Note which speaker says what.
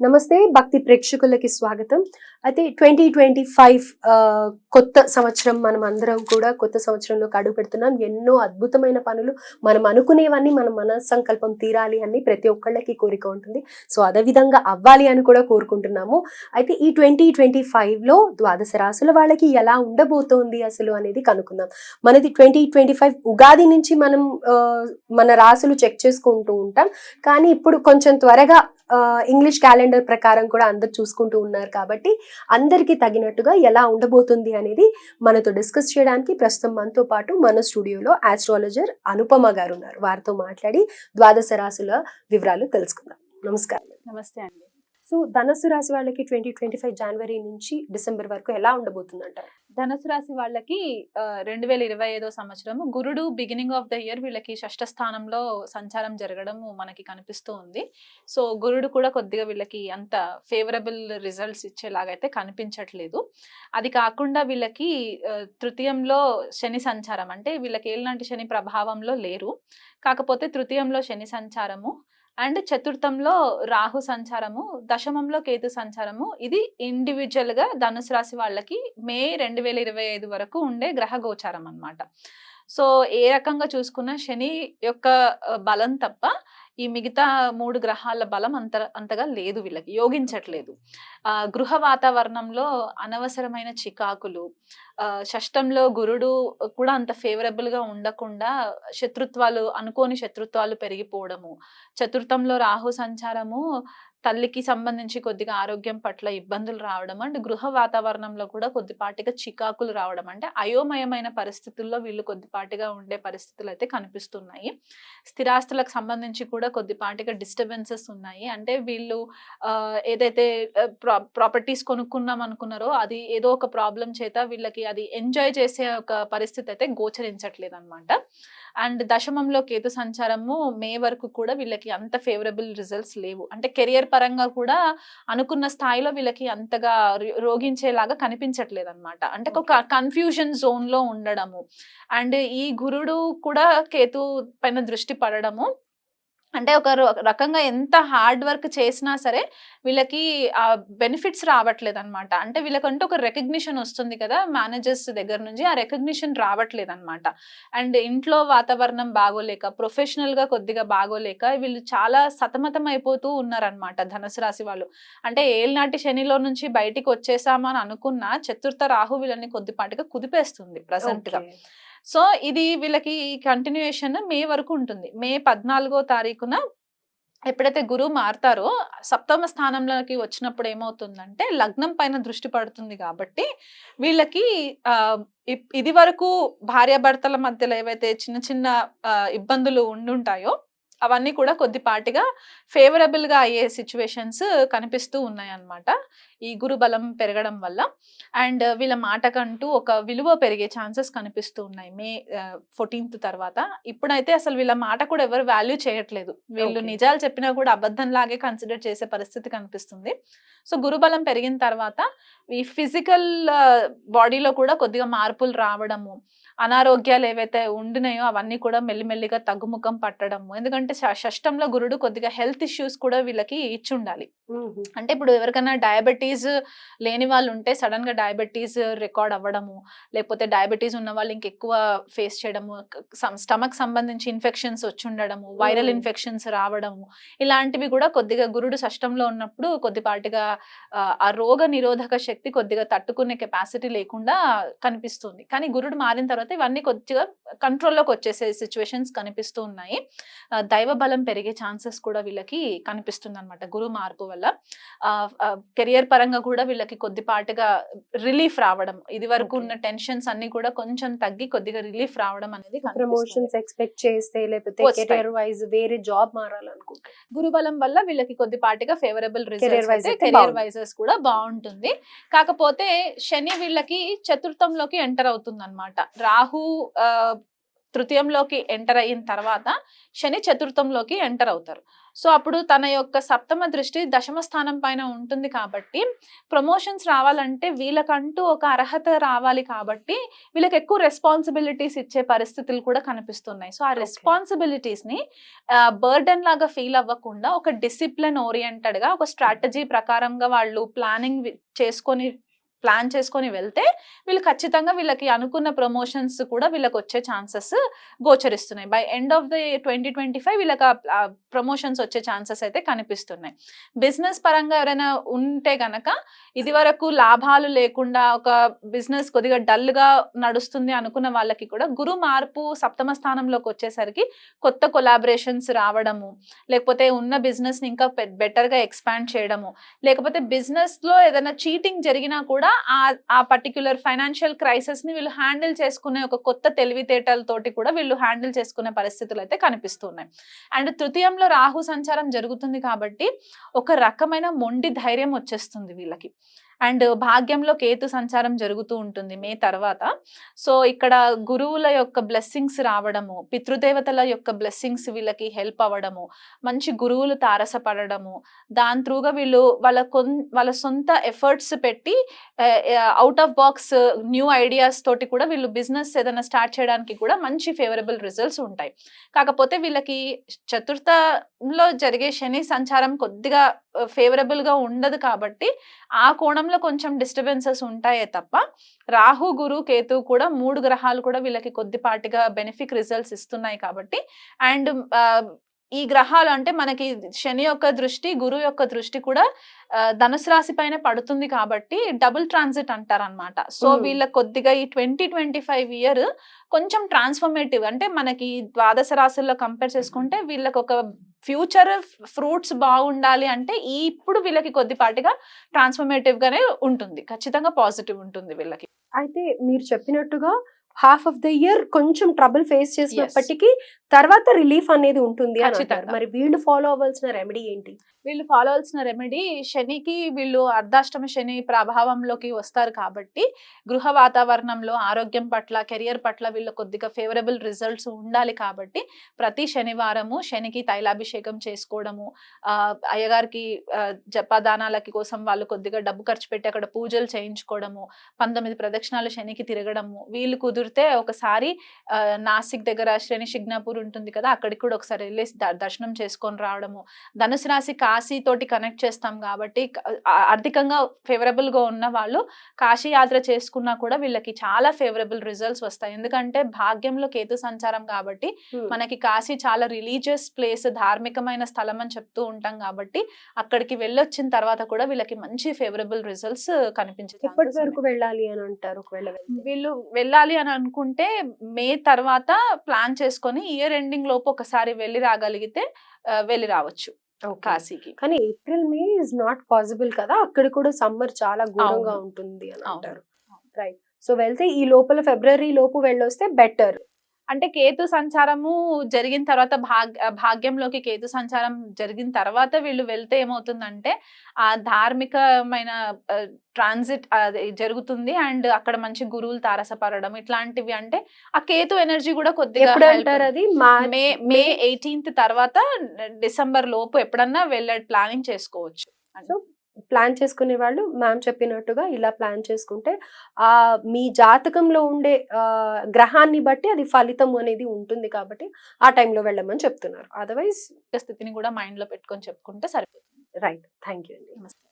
Speaker 1: నమస్తే భక్తి ప్రేక్షకులకి స్వాగతం. అయితే 2025 కొత్త సంవత్సరం, మనం అందరం కూడా కొత్త సంవత్సరంలోకి అడుగు పెడుతున్నాం. ఎన్నో అద్భుతమైన పనులు, మనం అనుకునేవన్నీ మన మన సంకల్పం తీరాలి అని ప్రతి ఒక్కళ్ళకి కోరిక ఉంటుంది. సో అదే విధంగా అవ్వాలి అని కూడా కోరుకుంటున్నాము. అయితే ఈ 2025లో ద్వాదశ రాశుల వాళ్ళకి ఎలా ఉండబోతోంది అసలు అనేది కనుక్కుందాం. మనది 2025 ఉగాది నుంచి మనం మన రాశులు చెక్ చేసుకుంటూ ఉంటాం. కానీ ఇప్పుడు కొంచెం త్వరగా ఇంగ్లీష్ క్యాలెండర్ ప్రకారం కూడా అందరు చూసుకుంటూ ఉన్నారు కాబట్టి అందరికీ తగినట్టుగా ఎలా ఉండబోతుంది అనేది మనతో డిస్కస్ చేయడానికి ప్రస్తుతం మనతో పాటు మన స్టూడియోలో ఆస్ట్రాలజర్ అనుపమ గారు ఉన్నారు. వారితో మాట్లాడి ద్వాదశ రాశుల వివరాలు తెలుసుకుందాం. నమస్కారం.
Speaker 2: నమస్తే అండి.
Speaker 1: సో ధనుసు రాశి వాళ్ళకి 2025 జనవరి నుంచి డిసెంబర్ వరకు ఎలా ఉండబోతుంది అంటారు?
Speaker 2: ధనుసు రాశి వాళ్ళకి 2025 సంవత్సరము గురుడు బిగినింగ్ ఆఫ్ ద ఇయర్ వీళ్ళకి షష్ఠ స్థానంలో సంచారం జరగడం మనకి కనిపిస్తూ ఉంది. సో గురుడు కూడా కొద్దిగా వీళ్ళకి అంత ఫేవరబుల్ రిజల్ట్స్ ఇచ్చేలాగైతే కనిపించట్లేదు. అది కాకుండా వీళ్ళకి తృతీయంలో శని సంచారం, అంటే వీళ్ళకి ఏలినాటి శని ప్రభావంలో లేరు, కాకపోతే తృతీయంలో శని సంచారము అండ్ చతుర్థంలో రాహు సంచారము, దశమంలో కేతు సంచారము. ఇది ఇండివిజువల్ గా ధనుసు రాశి వాళ్ళకి మే 2025 వరకు ఉండే గ్రహ గోచారం అన్నమాట. సో ఏ రకంగా చూసుకున్నా శని యొక్క బలం తప్ప ఈ మిగతా 3 గ్రహాల బలం అంతగా లేదు, వీళ్ళకి యోగించట్లేదు. గృహ వాతావరణంలో అనవసరమైన చికాకులు, షష్టంలో గురుడు కూడా అంత ఫేవరబుల్ గా ఉండకుండా శత్రుత్వాలు, అనుకోని శత్రుత్వాలు పెరిగిపోవడము, చతుర్థంలో రాహు సంచారము తల్లికి సంబంధించి కొద్దిగా ఆరోగ్యం పట్ల ఇబ్బందులు రావడం అండ్ గృహ వాతావరణంలో కూడా కొద్దిపాటిగా చికాకులు రావడం, అంటే అయోమయమైన పరిస్థితుల్లో వీళ్ళు కొద్దిపాటిగా ఉండే పరిస్థితులు అయితే కనిపిస్తున్నాయి. స్థిరాస్తులకు సంబంధించి కూడా కొద్దిపాటిగా డిస్టర్బెన్సెస్ ఉన్నాయి. అంటే వీళ్ళు ఏదైతే ప్రాపర్టీస్ కొనుక్కున్నాం అనుకున్నారో అది ఏదో ఒక ప్రాబ్లం చేత వీళ్ళకి అది ఎంజాయ్ చేసే ఒక పరిస్థితి అయితే గోచరించట్లేదు అనమాట. అండ్ దశమంలో కేతు సంచారము మే వరకు కూడా వీళ్ళకి అంత ఫేవరబుల్ రిజల్ట్స్ లేవు. అంటే కెరియర్ పరంగా కూడా అనుకున్న స్థాయిలో వీళ్ళకి అంతగా రోగించేలాగా కనిపించట్లేదు అనమాట. అంటే ఒక కన్ఫ్యూజన్ జోన్ లో ఉండడము అండ్ ఈ గురుడు కూడా కేతు పైన దృష్టి పడడము, అంటే ఒక రకంగా ఎంత హార్డ్ వర్క్ చేసినా సరే వీళ్ళకి ఆ బెనిఫిట్స్ రావట్లేదు అనమాట. అంటే వీళ్ళకంటూ ఒక రికగ్నిషన్ వస్తుంది కదా మేనేజర్స్ దగ్గర నుంచి, ఆ రికగ్నిషన్ రావట్లేదు అనమాట. అండ్ ఇంట్లో వాతావరణం బాగోలేక, ప్రొఫెషనల్ గా కొద్దిగా బాగోలేక వీళ్ళు చాలా సతమతం అయిపోతూ ఉన్నారనమాట ధనుసు రాశి వాళ్ళు. అంటే ఏళ్ళనాటి శనిలో నుంచి బయటికి వచ్చేసామని అనుకున్న చతుర్థ రాహు వీళ్ళని కొద్దిపాటిగా కుదిపేస్తుంది ప్రజెంట్ గా. సో ఇది వీళ్ళకి కంటిన్యూయేషన్ మే వరకు ఉంటుంది. మే 14వ తారీఖున ఎప్పుడైతే గురువు మారుతారో సప్తమ స్థానంలోకి వచ్చినప్పుడు ఏమవుతుందంటే లగ్నం పైన దృష్టి పడుతుంది కాబట్టి వీళ్ళకి ఇది వరకు భార్యాభర్తల మధ్యలో ఏవైతే చిన్న చిన్న ఇబ్బందులు ఉండుంటాయో అవన్నీ కూడా కొద్దిపాటిగా ఫేవరబుల్ గా అయ్యే సిచ్యువేషన్స్ కనిపిస్తూ ఉన్నాయి అన్నమాట ఈ గురు బలం పెరగడం వల్ల. అండ్ వీళ్ళ మాటకంటూ ఒక విలువ పెరిగే ఛాన్సెస్ కనిపిస్తూ ఉన్నాయి మే 14th తర్వాత. ఇప్పుడైతే అసలు వీళ్ళ మాట కూడా ఎవరు వాల్యూ చేయట్లేదు, వీళ్ళు నిజాలు చెప్పినా కూడా అబద్ధం లాగే కన్సిడర్ చేసే పరిస్థితి కనిపిస్తుంది. సో గురుబలం పెరిగిన తర్వాత ఈ ఫిజికల్ బాడీలో కూడా కొద్దిగా మార్పులు రావడము, అనారోగ్యాలు ఏవైతే ఉండినాయో అవన్నీ కూడా మెల్లిమెల్లిగా తగ్గుముఖం పట్టడము. ఎందుకంటే షష్టంలో గురుడు కొద్దిగా హెల్త్ ఇష్యూస్ కూడా వీళ్ళకి ఇచ్చి ఉండాలి. అంటే ఇప్పుడు ఎవరికైనా డయాబెటీస్ లేని వాళ్ళు ఉంటే సడన్ గా డయాబెటీస్ రికార్డ్ అవ్వడము, లేకపోతే డయాబెటీస్ ఉన్న వాళ్ళు ఇంకెక్కువ ఫేస్ చేయడము, స్టమక్ సంబంధించి ఇన్ఫెక్షన్స్ వచ్చి ఉండడము, వైరల్ ఇన్ఫెక్షన్స్ రావడము, ఇలాంటివి కూడా కొద్దిగా గురుడు షష్టంలో ఉన్నప్పుడు కొద్దిపాటిగా ఆ రోగ నిరోధక శక్తి కొద్దిగా తట్టుకునే కెపాసిటీ లేకుండా కనిపిస్తుంది. కానీ గురుడు మారిన తర్వాత ఇవన్నీ కొద్దిగా కంట్రోల్లోకి వచ్చేసే సిచ్యువేషన్స్ కనిపిస్తూ ఉన్నాయి. దైవ బలం పెరిగే ఛాన్సెస్ కూడా వీళ్ళకి కనిపిస్తుంది అనమాట గురువు మార్పు వల్ల. కెరియర్ పరంగా కూడా వీళ్ళకి కొద్దిపాటిగా రిలీఫ్ రావడం, ఇది వరకు ఉన్న టెన్షన్స్ అన్ని కూడా కొంచెం తగ్గి కొద్దిగా రిలీఫ్ రావడం అనేది
Speaker 1: ప్రమోషన్స్ ఎక్స్పెక్ట్ చేస్తే, లేకపోతే కెరియర్ వైజ్ వేరే జాబ్ మారాలనుకుంటే
Speaker 2: గురుబలం వల్ల వీళ్ళకి కొద్దిపాటిగా ఫేవరబుల్ రిజల్ట్స్, కెరియర్ వైజెస్ కూడా బాగుంటుంది. కాకపోతే శని వీళ్ళకి చతుర్థంలోకి ఎంటర్ అవుతుంది అనమాట. రాహు తృతీయంలోకి ఎంటర్ అయిన తర్వాత శని చతుర్థంలోకి ఎంటర్ అవుతారు. సో అప్పుడు తన యొక్క సప్తమ దృష్టి దశమ స్థానం పైన ఉంటుంది కాబట్టి ప్రమోషన్స్ రావాలంటే వీళ్ళకంటూ ఒక అర్హత రావాలి కాబట్టి వీళ్ళకి ఎక్కువ రెస్పాన్సిబిలిటీస్ ఇచ్చే పరిస్థితులు కూడా కనిపిస్తున్నాయి. సో ఆ రెస్పాన్సిబిలిటీస్ ని బర్డెన్ లాగా ఫీల్ అవ్వకుండా ఒక డిసిప్లిన్ ఓరియంటెడ్ గా ఒక స్ట్రాటజీ ప్రకారంగా వాళ్ళు ప్లాన్ చేసుకొని వెళ్తే వీళ్ళు ఖచ్చితంగా వీళ్ళకి అనుకున్న ప్రమోషన్స్ కూడా వీళ్ళకి వచ్చే ఛాన్సెస్ గోచరిస్తున్నాయి. బై ఎండ్ ఆఫ్ ది 2025 వీళ్ళకి ప్రమోషన్స్ వచ్చే ఛాన్సెస్ అయితే కనిపిస్తున్నాయి. బిజినెస్ పరంగా ఎవరైనా ఉంటే గనక ఇది వరకు లాభాలు లేకుండా ఒక బిజినెస్ కొద్దిగా డల్ గా నడుస్తుంది అనుకున్న వాళ్ళకి కూడా గురు మార్పు సప్తమ స్థానంలోకి వచ్చేసరికి కొత్త కొలాబరేషన్స్ రావడము, లేకపోతే ఉన్న బిజినెస్ ని ఇంకా బెటర్ గా ఎక్స్పాండ్ చేయడము, లేకపోతే బిజినెస్ లో ఏదైనా చీటింగ్ జరిగినా కూడా ఆ పర్టిక్యులర్ ఫైనాన్షియల్ క్రైసిస్ ని వీళ్ళు హ్యాండిల్ చేసుకునే ఒక కొత్త తెలివితేటలతోటి కూడా వీళ్ళు హ్యాండిల్ చేసుకునే పరిస్థితులు అయితే కనిపిస్తున్నాయి. అండ్ తృతీయంలో రాహు సంచారం జరుగుతుంది కాబట్టి ఒక రకమైన మొండి ధైర్యం వచ్చేస్తుంది వీళ్ళకి. అండ్ భాగ్యంలో కేతు సంచారం జరుగుతూ ఉంటుంది మే తర్వాత. సో ఇక్కడ గురువుల యొక్క బ్లెస్సింగ్స్ రావడము, పితృదేవతల యొక్క బ్లెస్సింగ్స్ వీళ్ళకి హెల్ప్ అవ్వడము, మంచి గురువులు తారసపడము, దాని త్రూగా వీళ్ళు వాళ్ళ సొంత ఎఫర్ట్స్ పెట్టి out of box new ideas తోటి కూడా వీళ్ళు బిజినెస్ ఏదైనా స్టార్ట్ చేయడానికి కూడా మంచి ఫేవరబుల్ రిజల్ట్స్ ఉంటాయి. కాకపోతే వీళ్ళకి చతుర్థంలో జరిగే శని సంచారం కొద్దిగా ఫేవరబుల్ గా ఉండదు కాబట్టి ఆ కోణంలో కొంచెం డిస్టర్బెన్సెస్ ఉంటాయే తప్ప రాహు గురు కేతు కూడా 3 గ్రహాలు కూడా వీళ్ళకి కొద్దిపాటిగా బెనిఫిక్ రిజల్ట్స్ ఇస్తున్నాయి కాబట్టి. అండ్ ఈ గ్రహాలు అంటే మనకి శని యొక్క దృష్టి గురు యొక్క దృష్టి కూడా ధనుసు రాశి పైన పడుతుంది కాబట్టి డబుల్ ట్రాన్సిట్ అంటారనమాట. సో వీళ్ళ కొద్దిగా ఈ 2025 ఇయర్ కొంచెం ట్రాన్స్ఫర్మేటివ్, అంటే మనకి ద్వాదశ రాశుల్లో కంపేర్ చేసుకుంటే వీళ్ళకి ఒక ఫ్యూచర్ ఫ్రూట్స్ బాగుండాలి అంటే ఇప్పుడు వీళ్ళకి కొద్దిపాటిగా ట్రాన్స్ఫర్మేటివ్ గానే ఉంటుంది, ఖచ్చితంగా పాజిటివ్ ఉంటుంది వీళ్ళకి.
Speaker 1: అయితే మీరు చెప్పినట్టుగా హాఫ్ ఆఫ్ ద ఇయర్ కొంచెం ట్రబుల్ ఫేస్ చేసినప్పటికీ తర్వాత రిలీఫ్ అనేది ఉంటుంది అని అంటారు. మరి వీళ్ళు ఫాలో అవ్వాల్సిన రెమెడీ ఏంటి?
Speaker 2: వీళ్ళు ఫాలో అవ్వాల్సిన రెమెడీ, శనికి వీళ్ళు అర్ధాష్టమ శని ప్రభావంలోకి వస్తారు కాబట్టి గృహ వాతావరణంలో ఆరోగ్యం పట్ల కెరియర్ పట్ల వీళ్ళు కొద్దిగా ఫేవరబుల్ రిజల్ట్స్ ఉండాలి కాబట్టి ప్రతి శనివారము శనికి తైలాభిషేకం చేసుకోవడము, అయ్యగారికి జపదానాలకి కోసం వాళ్ళు కొద్దిగా డబ్బు ఖర్చు పెట్టి అక్కడ పూజలు చేయించుకోవడము, 19 ప్రదక్షిణాలు శనికి తిరగడము, వీళ్ళు కుదిరితే ఒకసారి నాసిక్ దగ్గర శని శిగ్నాపూర్ ఉంటుంది కదా, అక్కడికి కూడా ఒకసారి వెళ్ళి దర్శనం చేసుకొని రావడము. ధనుసు రాశి కాశీ తోటి కనెక్ట్ చేస్తాం కాబట్టి ఆర్థికంగా ఫేవరబుల్ గా ఉన్న వాళ్ళు కాశీ యాత్ర చేసుకున్నా కూడా వీళ్ళకి చాలా ఫేవరబుల్ రిజల్ట్స్ వస్తాయి. ఎందుకంటే భాగ్యంలో కేతు సంచారం కాబట్టి మనకి కాశీ చాలా రిలీజియస్ ప్లేస్, ధార్మికమైన స్థలం అని చెప్తూ ఉంటాం కాబట్టి అక్కడికి వెళ్ళొచ్చిన తర్వాత కూడా వీళ్ళకి మంచి ఫేవరబుల్ రిజల్ట్స్ కనిపించాయి.
Speaker 1: ఎప్పటి వరకు వెళ్ళాలి అని అంటారు?
Speaker 2: వీళ్ళు వెళ్ళాలి అని అనుకుంటే మే తర్వాత ప్లాన్ చేసుకొని ఇయర్ ఎండింగ్ లోపు ఒకసారి వెళ్ళి రాగలిగితే వెళ్ళి రావచ్చు కాశీకి.
Speaker 1: కానీ April May is not possible కదా, అక్కడ కూడా సమ్మర్ చాలా ఘోరంగా ఉంటుంది అని అంటారు. రైట్. సో వెళ్తే ఈ లోపల ఫిబ్రవరి లోపు వెళ్ళొస్తే బెటర్.
Speaker 2: అంటే కేతు సంచారము జరిగిన తర్వాత భాగ్యంలోకి కేతు సంచారం జరిగిన తర్వాత వీళ్ళు వెళ్తే ఏమవుతుందంటే ఆ ధార్మికమైన ట్రాన్సిట్ జరుగుతుంది అండ్ అక్కడ మంచి గురువులు తారసపడడం ఇట్లాంటివి, అంటే ఆ కేతు ఎనర్జీ కూడా కొద్దిగా
Speaker 1: అది
Speaker 2: మే 18th తర్వాత డిసెంబర్ లోపు ఎప్పుడన్నా వెళ్ళే ప్లానింగ్ చేసుకోవచ్చు.
Speaker 1: సో ప్లాన్ చేసుకునే వాళ్ళు మ్యామ్ చెప్పినట్టుగా ఇలా ప్లాన్ చేసుకుంటే మీ జాతకంలో ఉండే గ్రహాన్ని బట్టి అది ఫలితం అనేది ఉంటుంది కాబట్టి ఆ టైంలో వెళ్ళమని చెప్తున్నారు. అదర్వైజ్
Speaker 2: స్థితిని కూడా మైండ్ లో పెట్టుకొని చెప్పుకుంటే సరిపోతుంది.
Speaker 1: రైట్. థ్యాంక్ యూ అండి.
Speaker 2: నమస్తే.